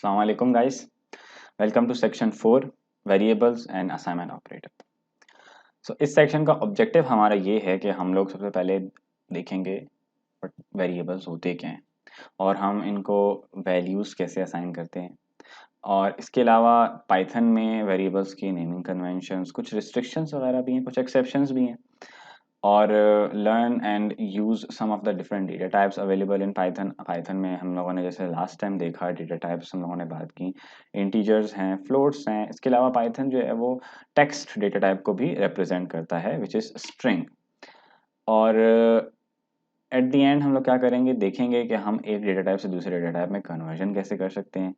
Assalamu alaikum guys. Welcome to section 4 variables and assignment operator. So इस section का objective हमारा ये है कि हम लोग सबसे पहले देखेंगे वेरिएबल्स होते क्या हैं और हम इनको वैल्यूज़ कैसे असाइन करते हैं और इसके अलावा पाइथन में वेरिएबल्स की नेमिंग कन्वेंशंस, कुछ रिस्ट्रिक्शंस वगैरह भी हैं, कुछ एक्सेप्शंस भी हैं और learn and use some of the different data types available in Python में हम लोगों ने जैसे लास्ट टाइम देखा डेटा टाइप्स हम लोगों ने बात की, इंटीजर्स हैं, फ्लोट्स हैं। इसके अलावा पाइथन जो है वो टेक्स्ट डेटा टाइप को भी रिप्रेजेंट करता है विच इज़ स्ट्रिंग। और एट द एंड हम लोग क्या करेंगे, देखेंगे कि हम एक डेटा टाइप से दूसरे डेटा टाइप में कन्वर्जन कैसे कर सकते हैं।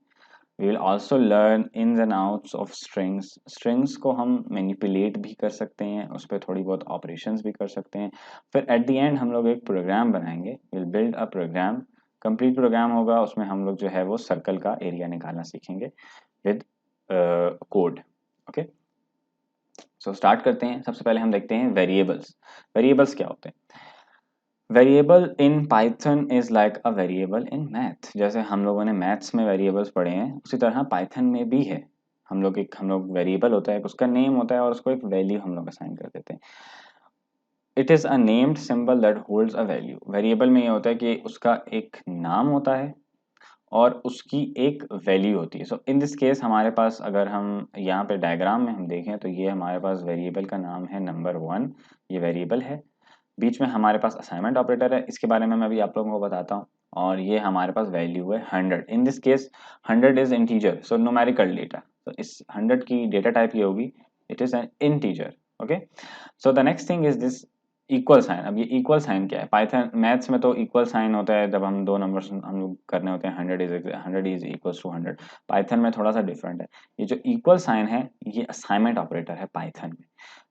We will also learn ins and outs of strings को हम मैनिपुलेट भी कर सकते हैं, उस पर थोड़ी बहुत ऑपरेशंस भी कर सकते हैं। फिर एट द एंड हम लोग एक प्रोग्राम बनाएंगे, will build a program, complete program होगा, उसमें हम लोग जो है वो सर्कल का एरिया निकालना सीखेंगे with code. Okay, so start करते हैं। सबसे पहले हम देखते हैं वेरिएबल्स। वेरिएबल्स क्या होते हैं? Variable in Python is like a variable in math. जैसे हम लोगों ने मैथ्स में वेरिएबल्स पढ़े हैं, उसी तरह पाइथन में भी है। हम लोग वेरिएबल होता है, उसका नेम होता है और उसको एक वैल्यू हम लोग असाइन कर देते हैं। It is a named symbol that holds a value. Variable में ये होता है कि उसका एक नाम होता है और उसकी एक वैल्यू होती है। सो इन दिस केस हमारे पास, अगर हम यहाँ पे डायग्राम में हम देखें तो ये हमारे पास वेरिएबल का नाम है नंबर 1, ये वेरिएबल है। बीच में हमारे पास असाइनमेंट ऑपरेटर है, इसके बारे में मैं अभी आप लोगों को बताता हूँ। और ये हमारे पास वैल्यू है 100। In this case 100 is integer, so numerical data. तो इस 100 की डेटा टाइप ये होगी, it is an integer. Okay, so the next thing is this equal sign. अब ये इक्वल साइन क्या है? पाइथन मैथ्स में तो इक्वल साइन होता है जब हम दो नंबर्स हम लोग करने होते हैं, 100 इज इक्वल्स टू 100। पाइथन में थोड़ा सा डिफरेंट है। ये जो इक्वल साइन है ये असाइनमेंट ऑपरेटर है पाइथन में।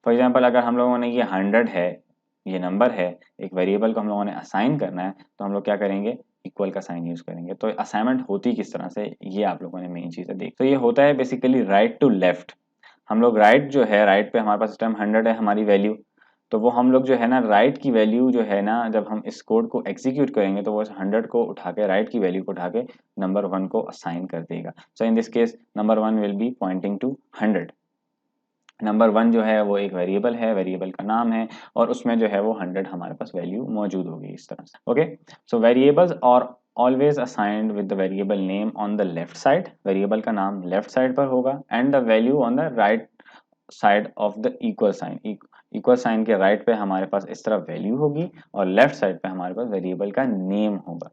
फॉर एग्जाम्पल, अगर हम लोगों ने ये 100 है, ये नंबर है, एक वेरिएबल को हम लोगों ने असाइन करना है, तो हम लोग क्या करेंगे? इक्वल का साइन यूज करेंगे। तो असाइनमेंट होती किस तरह से, ये आप लोगों ने मेन चीज़ें देख। तो ये होता है बेसिकली राइट टू लेफ्ट। हम लोग राइट जो है, राइट पे हमारे पास इस टाइम 100 है हमारी वैल्यू, तो वो हम लोग जो है ना राइट की वैल्यू जो है ना, जब हम इस कोड को एग्जीक्यूट करेंगे तो वो 100 को उठा के, राइट की वैल्यू को उठा के नंबर 1 को असाइन कर देगा। So in this case number 1 will be pointing to 100। Number 1 जो है वो एक वेरिएबल है, वेरिएबल का नाम है और उसमें जो है वो 100 हमारे पास वैल्यू मौजूद होगी इस तरह से। ओके, सो वेरिएबल्स और always assigned with the variable name on the left side. Variable का नाम लेफ्ट साइड पर होगा and the value on the right side of the equal sign. Equal sign के राइट पे हमारे पास इस तरह वैल्यू होगी और लेफ्ट साइड पे हमारे पास वेरिएबल का नेम होगा।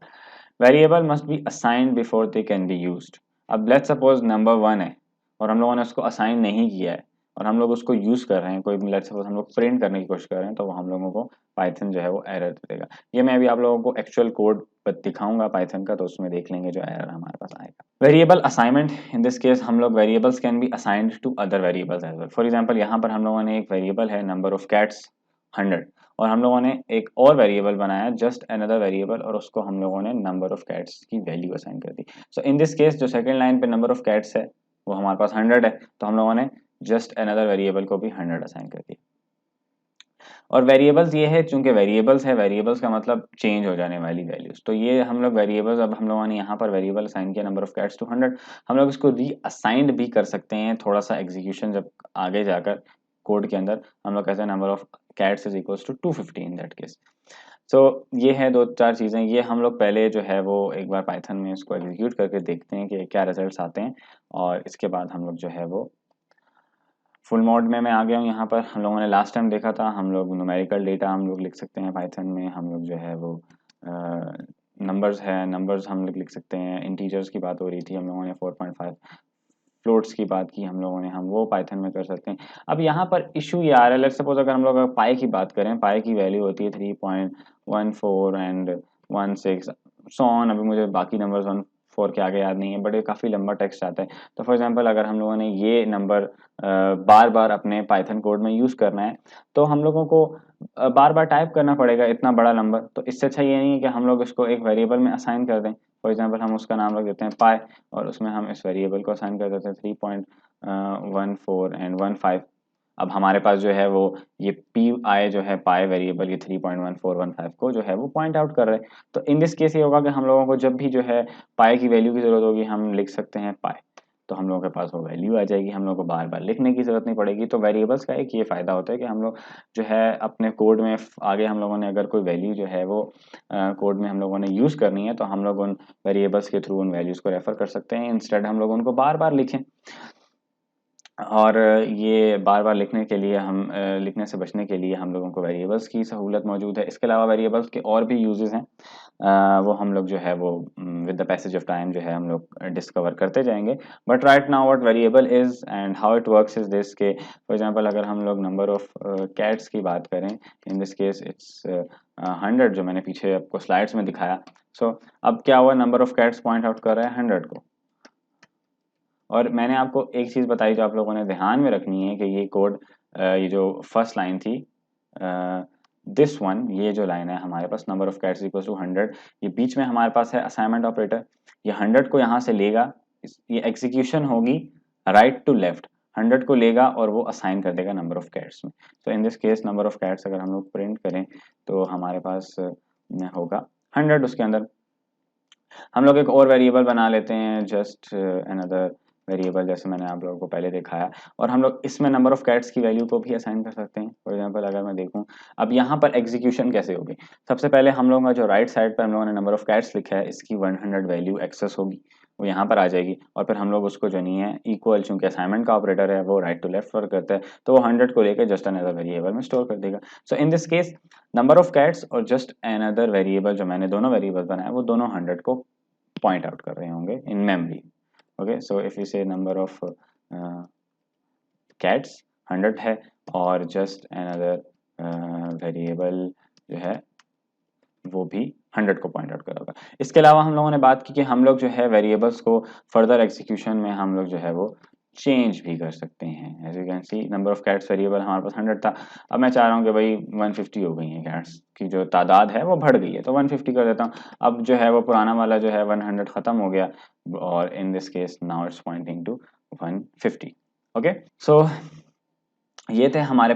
Variable must be assigned before they can be used. अब लेट्स सपोज नंबर 1 है और हम लोगों ने उसको असाइन नहीं किया है और हम लोग उसको यूज कर रहे हैं, कोई लेट्स सपोज हम लोग प्रिंट करने की कोशिश कर रहे हैं, तो वो हम लोगों को पाइथन जो है वो एरर देगा। ये मैं अभी आप लोगों को एक्चुअल कोड दिखाऊंगा पाइथन का, तो उसमें देख लेंगे जो एरर हमारे पास आएगा। Variable assignment, in this case हम लोग variables can be assigned to other variables as well. For example, यहाँ पर हम लोगों ने एक वेरिएबल है नंबर ऑफ कैट्स 100 और हम लोगों ने एक और वेरिएबल बनाया जस्ट अनदर वेरिएबल और उसको हम लोगों ने नंबर ऑफ कैट्स की वैल्यू असाइन कर दी। सो इन दिस केस जो सेकंड लाइन पे नंबर ऑफ कैट्स है वो हमारे पास 100 है, तो हम लोगों ने जस्ट अनदर वेरिएबल को भी 100 असाइन कर दिया। और वेरिएबल्स ये है, चूंकि वेरिएबल्स है, वेरिएबल्स का मतलब चेंज हो जाने वाली वैल्यूज, तो ये हम लोग वेरिएबल्स, अब हम लोगों ने यहाँ पर वेरिएबल असाइन किया नंबर ऑफ कैट्स टू 100, हम लोग इसको री असाइंड भी कर सकते हैं। थोड़ा सा एग्जीक्यूशन जब आगे जाकर कोड के अंदर हम लोग कहते हैं number of cats is equals to 250 in that case. So ये है दो चार चीज़ें, ये हम लोग पहले जो है वो एक बार पाइथन में इसको एग्जीक्यूट करके देखते हैं कि क्या रिजल्ट्स आते हैं और इसके बाद हम लोग जो है वो फुल मोड में मैं आ गया हूँ। यहाँ पर हम लोगों ने लास्ट टाइम देखा था, हम लोग न्यूमेरिकल डेटा हम लोग लिख सकते हैं पाइथन में। हम लोग जो है वो नंबर्स है, नंबर्स हम लोग लिख सकते हैं। इंटीजर्स की बात हो रही थी, हम लोगों ने 4.5 फ्लोट्स की बात की हम लोगों ने, हम वो पाइथन में कर सकते हैं। अब यहाँ पर इशू ये आ रहा है, लेट्स सपोज अगर हम लोग पाई की बात करें, पाई की वैल्यू होती है 3.14 एंड 16 सो ऑन। अभी मुझे बाकी नंबर्स 1 4 के आगे याद नहीं है, बट ये काफ़ी लंबा टेक्स्ट आता है। तो फॉर एग्जांपल, अगर हम लोगों ने ये नंबर बार बार अपने पाइथन कोड में यूज़ करना है, तो हम लोगों को बार बार टाइप करना पड़ेगा इतना बड़ा नंबर। तो इससे अच्छा ये नहीं है कि हम लोग इसको एक वेरिएबल में असाइन कर दें। फॉर एग्जांपल, हम उसका नाम रख देते हैं पाई और उसमें हम इस वेरिएबल को असाइन कर देते हैं 3.14 एंड 15। अब हमारे पास जो है वो ये पी आई जो है पाई वेरिएबल ये 3.1415 को जो है वो पॉइंट आउट कर रहे हैं। तो इन दिस केस ये होगा कि हम लोगों को जब भी जो है पाई की वैल्यू की जरूरत होगी हम लिख सकते हैं पाई, तो हम लोगों के पास वो वैल्यू आ जाएगी, हम लोग को बार बार लिखने की जरूरत नहीं पड़ेगी। तो वेरिएबल्स का एक ये फायदा होता है कि हम लोग जो है अपने कोड में आगे हम लोगों ने अगर कोई वैल्यू जो है वो कोड में हम लोगों ने यूज करनी है तो हम लोग उन वेरिएबल्स के थ्रू उन वैल्यूज को रेफर कर सकते हैं, इंस्टेड हम लोग उनको बार बार लिखें। और ये बार बार लिखने के लिए हम लिखने से बचने के लिए हम लोगों को वेरिएबल्स की सहूलत मौजूद है। इसके अलावा वेरिएबल्स के और भी यूजेस हैं, वो हम लोग जो है वो with the passage of time जो है हम लोग डिस्कवर करते जाएंगे। But right now what variable is and how it works is this के फॉर एग्जांपल अगर हम लोग नंबर ऑफ कैट्स की बात करें, इन दिस केस इट्स 100 जो मैंने पीछे आपको स्लाइड्स में दिखाया। सो अब क्या हुआ, number of cats point out कर रहे हैं 100 को। और मैंने आपको एक चीज़ बताई जो आप लोगों ने ध्यान में रखनी है कि ये कोड ये जो फर्स्ट लाइन थी दिस वन, ये जो लाइन है हमारे पास number of cats equals to 100, ये बीच में हमारे पास है असाइनमेंट ऑपरेटर, ये 100 को यहाँ से लेगा, ये एग्जीक्यूशन होगी राइट टू लेफ्ट, 100 को लेगा और वो असाइन कर देगा नंबर ऑफ कैट्स में। So in this case number of cats अगर हम लोग प्रिंट करें तो हमारे पास होगा 100। उसके अंदर हम लोग एक और वेरिएबल बना लेते हैं, जस्ट अनदर वेरिएबल, जैसे मैंने आप लोगों को पहले दिखाया, और हम लोग इसमें नंबर ऑफ कैट्स की वैल्यू को भी असाइन कर सकते हैं। फॉर एग्जांपल अगर मैं देखूं अब यहाँ पर एग्जीक्यूशन कैसे होगी, सबसे पहले हम लोगों का जो राइट साइड पर हम लोगों ने नंबर ऑफ कैट्स लिखा है इसकी 100 वैल्यू एक्सेस होगी, वो यहाँ पर आ जाएगी, और फिर हम लोग उसको जो नहीं है इक्वल, चूंकि असाइनमेंट का ऑपरेटर है वो राइट टू लेफ्ट वर्क करता है, तो वो 100 को लेकर जस्ट अनदर वेरिएबल में स्टोर कर देगा। So in this case number of cats और जस्ट अनदर वेरिएबल जो मैंने दोनों वेरिएबल बनाए वो दोनों 100 को पॉइंट आउट कर रहे होंगे in memory. Okay, so if you से नंबर ऑफ कैट्स 100 है और जस्ट अनदर वेरिएबल जो है वो भी 100 को पॉइंट आउट करेगा। इसके अलावा हम लोगों ने बात की कि हम लोग जो है वेरिएबल्स को फर्दर एग्जीक्यूशन में हम लोग जो है वो चेंज भी कर सकते हैं। As you can see number of cats variable हमारे पास 100 था, अब मैं चाह रहा हूँ कि भाई 150 हो गई है कैट्स की जो तादाद है वो बढ़ गई है, तो 150 कर देता हूँ। अब जो है वो पुराना वाला जो है 100 खत्म हो गया, और in this case now it's pointing to 150। Okay, so ये थे हमारे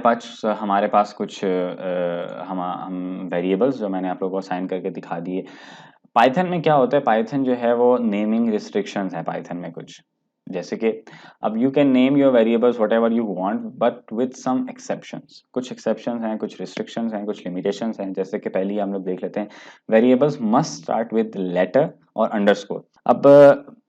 पास कुछ हम वेरिएबल्स जो मैंने आप लोगों को असाइन करके दिखा दिए। पाइथन में क्या होता है, पाइथन जो है वो नेमिंग रिस्ट्रिक्शंस है पाइथन में कुछ, जैसे कि अब you can name your variables whatever you want but with some exceptions, कुछ एक्सेप्शंस हैं, कुछ रिस्ट्रिक्शंस हैं, कुछ लिमिटेशंस हैं। जैसे कि पहले हम लोग देख लेते हैं, variables must start with letter और अंडरस्कोर। अब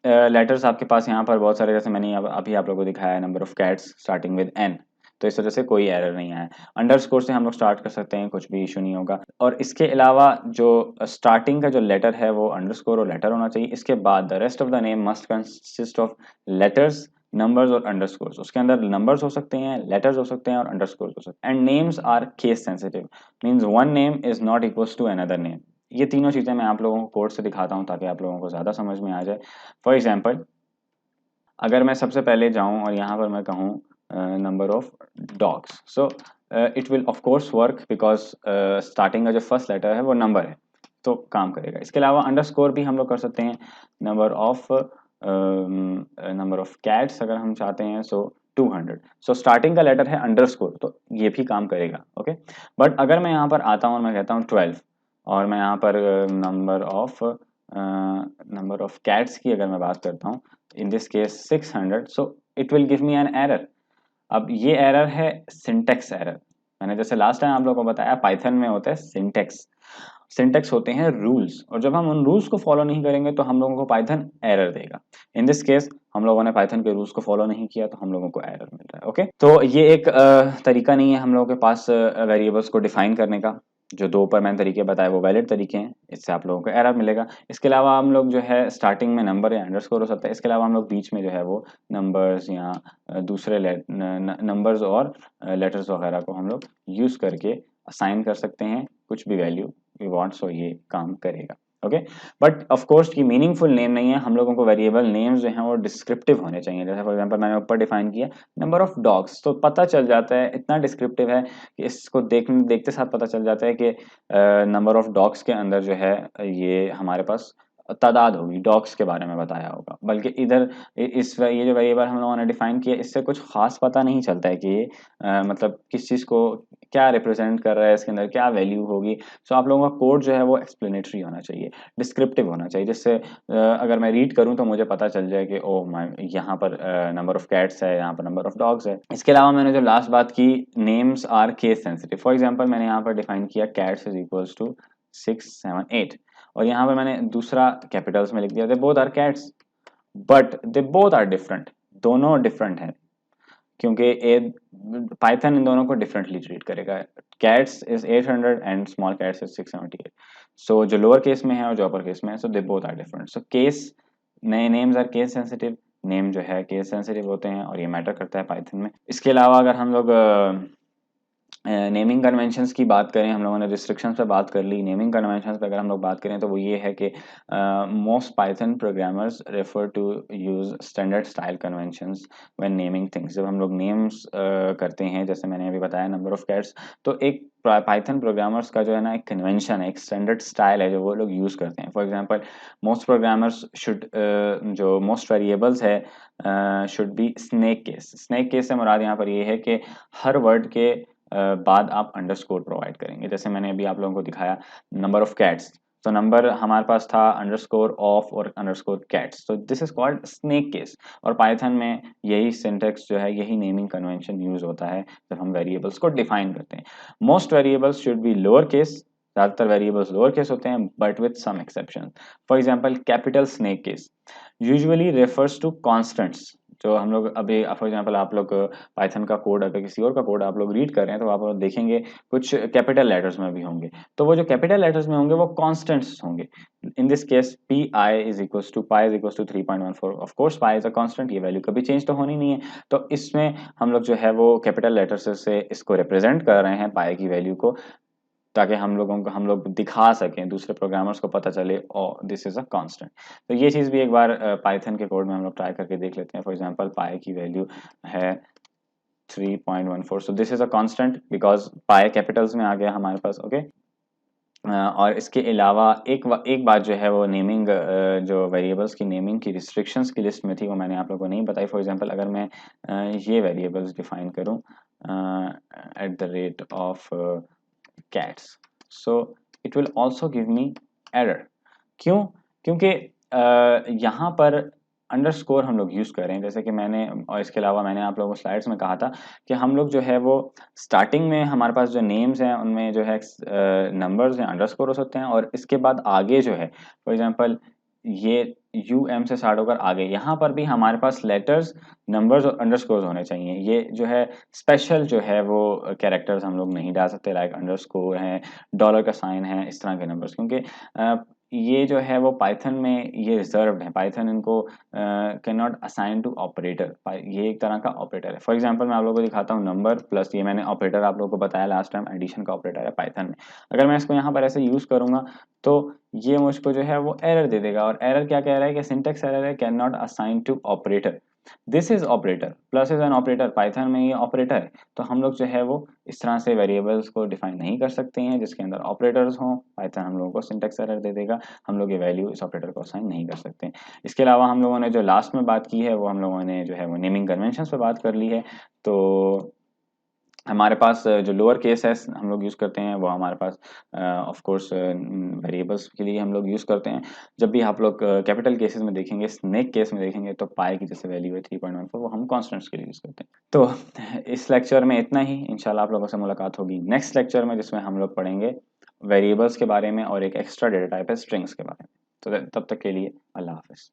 लेटर्स आपके पास यहाँ पर बहुत सारे, जैसे मैंने अभी आप लोगों को दिखाया number of cats starting with N, तो इस वजह से कोई एरर नहीं आया। अंडरस्कोर से हम लोग स्टार्ट कर सकते हैं, कुछ भी इशू नहीं होगा। और इसके अलावा जो स्टार्टिंग का जो लेटर है वो अंडरस्कोर और लेटर होना चाहिए। इसके बाद the rest of the name must consist of letters, numbers और अंडरस्कोर्स। उसके अंदर नंबर्स हो सकते हैं, लेटर्स हो सकते हैं और अंडरस्कोर्स हो सकते हैं। And names are case sensitive, means one name is not equals to another name. ये तीनों चीजें मैं आप लोगों को कोड से दिखाता हूँ ताकि आप लोगों को ज्यादा समझ में आ जाए। फॉर एग्जाम्पल अगर मैं सबसे पहले जाऊं और यहाँ पर मैं कहूँ number of dogs, so it will of course work because starting का जो फर्स्ट लेटर है वो नंबर है, तो काम करेगा। इसके अलावा अंडरस्कोर भी हम लोग कर सकते हैं, नंबर ऑफ कैट्स अगर हम चाहते हैं, सो 200, सो स्टार्टिंग का लेटर है अंडरस्कोर, तो ये भी काम करेगा। ओके, बट अगर मैं यहाँ पर आता हूँ और मैं कहता हूँ 12 और मैं यहाँ पर नंबर ऑफ कैट्स की अगर मैं बात करता हूँ, in this case 600, so it will give me an error। अब ये एरर है सिंटेक्स एरर। मैंने जैसे लास्ट टाइम आप लोगों को बताया पाइथन में होता है सिंटेक्स, सिंटेक्स होते हैं रूल्स, और जब हम उन रूल्स को फॉलो नहीं करेंगे तो हम लोगों को पाइथन एरर देगा। इन दिस केस हम लोगों ने पाइथन के रूल्स को फॉलो नहीं किया तो हम लोगों को एरर मिल रहा है। ओके, तो ये एक तरीका नहीं है हम लोगों के पास वेरिएबल्स को डिफाइन करने का। जो दो ऊपर मैंने तरीके बताए वो वैलिड तरीके हैं, इससे आप लोगों को एरर मिलेगा। इसके अलावा हम लोग जो है स्टार्टिंग में नंबर या अंडरस्कोर हो सकता है, इसके अलावा हम लोग बीच में जो है वो नंबर्स या दूसरे नंबर्स और लेटर्स वगैरह को हम लोग यूज करके असाइन कर सकते हैं कुछ भी वैल्यू वी वांट, सो ये काम करेगा। ओके, बट ऑफ कोर्स ये मीनिंगफुल नेम नहीं है। हम लोगों को वेरिएबल नेम्स जो हैं वो डिस्क्रिप्टिव होने चाहिए। जैसे फॉर एग्जांपल मैंने ऊपर डिफाइन किया नंबर ऑफ डॉग्स, तो पता चल जाता है, इतना डिस्क्रिप्टिव है कि इसको देखते साथ पता चल जाता है कि नंबर ऑफ डॉग्स के अंदर जो है ये हमारे पास तादाद होगी, डॉग्स के बारे में बताया होगा। बल्कि इधर ये जो वेरिएबल हम लोगों ने डिफाइन किया, इससे कुछ खास पता नहीं चलता है कि ये मतलब किस चीज़ को क्या रिप्रेजेंट कर रहा है, इसके अंदर क्या वैल्यू होगी। सो आप लोगों का कोड जो है वो एक्सप्लेनेटरी होना चाहिए, डिस्क्रिप्टिव होना चाहिए, जिससे अगर मैं रीड करूं तो मुझे पता चल जाए कि ओह माय, यहाँ पर नंबर ऑफ कैट्स है, यहाँ पर नंबर ऑफ डॉग्स है। इसके अलावा मैंने जो लास्ट बात की, names are case sensitive. For example मैंने यहाँ पर डिफाइन किया कैट्स इज इक्वल्स टू 6 7 8, और यहाँ पर मैंने दूसरा कैपिटल्स में लिख दिया, they both are cats, but they both are different, दोनों डिफरेंट हैं, क्योंकि पाइथन इन दोनों को डिफरेंटली ट्रीट करेगा। Cats is 800 and small cats is 678। So जो लोअर केस में है और जो अपर केस में है, so they both are different. So case, नए names are case sensitive, name जो है केस सेंसिटिव होते हैं, और ये मैटर करता है पाइथन में। इसके अलावा अगर हम लोग नेमिंग कन्वेंशंस की बात करें, हम लोगों ने रिस्ट्रिक्शंस पे बात कर ली, नेमिंग कन्वेंशंस पे अगर हम लोग बात करें तो वो ये है कि most Python programmers refer to use standard style conventions when naming things. जब हम लोग नेम्स करते हैं, जैसे मैंने अभी बताया नंबर ऑफ कैट्स, तो एक पाइथन प्रोग्रामर्स का जो है ना एक कन्वेंशन है, एक स्टैंडर्ड स्टाइल है जो वो लोग यूज़ करते हैं। For example most programmers should, जो मोस्ट वेरिएबल्स है should be snake case. Snake case से मुराद यहाँ पर ये है कि हर वर्ड के बाद आप अंडरस्कोर प्रोवाइड करेंगे। जैसे मैंने अभी आप लोगों को दिखाया नंबर ऑफ कैट्स, तो नंबर हमारे पास था अंडरस्कोर ऑफ और अंडरस्कोर कैट्स, तो this is called snake case. और पाइथन में यही सिंटेक्स जो है, यही नेमिंग कन्वेंशन यूज होता है जब हम वेरिएबल्स को डिफाइन करते हैं। Most variables should be lower case, ज़्यादातर वेरिएबल्स लोअर केस होते हैं, but with some exception. For example capital snake case usually refers to constants. जो हम लोग अभी फॉर एग्जांपल आप लोग पाइथन का कोड, अगर किसी और का कोड आप लोग रीड कर रहे हैं तो आप लोग देखेंगे कुछ कैपिटल लेटर्स में भी होंगे, तो वो जो कैपिटल लेटर्स में होंगे वो कांस्टेंट्स होंगे। In this case P I is equals to pi is equals to 3.14। Of course pi is a constant, ये वैल्यू कभी चेंज तो होनी नहीं है, तो इसमें हम लोग जो है वो कैपिटल लेटर्स से इसको रिप्रेजेंट कर रहे हैं पाई की वैल्यू को, ताकि हम लोग दिखा सकें, दूसरे प्रोग्रामर्स को पता चले ओ दिस इज अ कांस्टेंट। तो ये चीज़ भी एक बार पाइथन के कोड में हम लोग ट्राई करके देख लेते हैं। फॉर एग्जांपल पाई की वैल्यू है 3.14, so this is a constant because pi Capitals में आ गया हमारे पास। ओके और इसके अलावा एक बात जो है वो नेमिंग, जो वेरिएबल्स की नेमिंग की रिस्ट्रिक्शंस की लिस्ट में थी, वो मैंने आप लोगों को नहीं बताई। फॉर एग्जांपल अगर मैं ये वेरिएबल्स डिफाइन करूं at the rate of cats, so it will also give me error। क्यों? क्योंकि यहाँ पर अंडरस्कोर हम लोग यूज़ कर रहे हैं, जैसे कि मैंने, और इसके अलावा मैंने आप लोगों को स्लाइड्स में कहा था कि हम लोग जो है वो स्टार्टिंग में हमारे पास जो नेम्स हैं उनमें जो है नंबर्स हैं, अंडरस्कोर हो सकते हैं, और इसके बाद आगे जो है फॉर एग्जांपल ये यू एम से स्टार्ट होकर आगे, यहाँ पर भी हमारे पास लेटर्स, नंबर्स और अंडरस्कोर्स होने चाहिए। ये जो है स्पेशल जो है वो कैरेक्टर्स हम लोग नहीं डाल सकते, लाइक अंडरस्कोर है, डॉलर का साइन है, इस तरह के नंबर्स, क्योंकि ये जो है वो पाइथन में ये रिजर्व्ड है। पाइथन इनको can not assign to operator, ये एक तरह का ऑपरेटर है। फॉर एग्जांपल मैं आप लोगों को दिखाता हूँ, नंबर प्लस, ये मैंने ऑपरेटर आप लोगों को बताया लास्ट टाइम, एडिशन का ऑपरेटर है पाइथन में। अगर मैं इसको यहाँ पर ऐसे यूज़ करूँगा तो ये मुझको जो है वो एरर दे देगा, और एरर क्या कह रहा है कि सिंटेक्स एरर है, can not assign to operator. This is operator, plus is an operator, Python में ये ऑपरेटर है। तो हम लोग जो है वो इस तरह से वेरिएबल्स को डिफाइन नहीं कर सकते हैं जिसके अंदर ऑपरेटर्स हों। पाइथन हम लोगों को सिंटेक्स एरर दे देगा, हम लोग ये वैल्यू इस ऑपरेटर को असाइन नहीं कर सकते। इसके अलावा हम लोगों ने जो लास्ट में बात की है वो हम लोगों ने जो है वो नेमिंग कन्वेंशंस पे बात कर ली है। तो हमारे पास जो लोअर केस है हम लोग यूज़ करते हैं, वो हमारे पास ऑफ कोर्स वेरिएबल्स के लिए हम लोग यूज़ करते हैं। जब भी आप लोग कैपिटल केसेस में देखेंगे, स्नेक केस में देखेंगे, तो पाई की जैसे वैल्यू है 3.14, वो हम कॉन्स्टेंट्स के लिए यूज़ करते हैं। तो इस लेक्चर में इतना ही, इंशाल्लाह आप लोगों से मुलाकात होगी नेक्स्ट लेक्चर में, जिसमें हम लोग पढ़ेंगे वेरिएबल्स के बारे में और एक एक्स्ट्रा डेटा टाइप है स्ट्रिंग्स के बारे में। तो तब तक के लिए अल्लाह हाफिज़।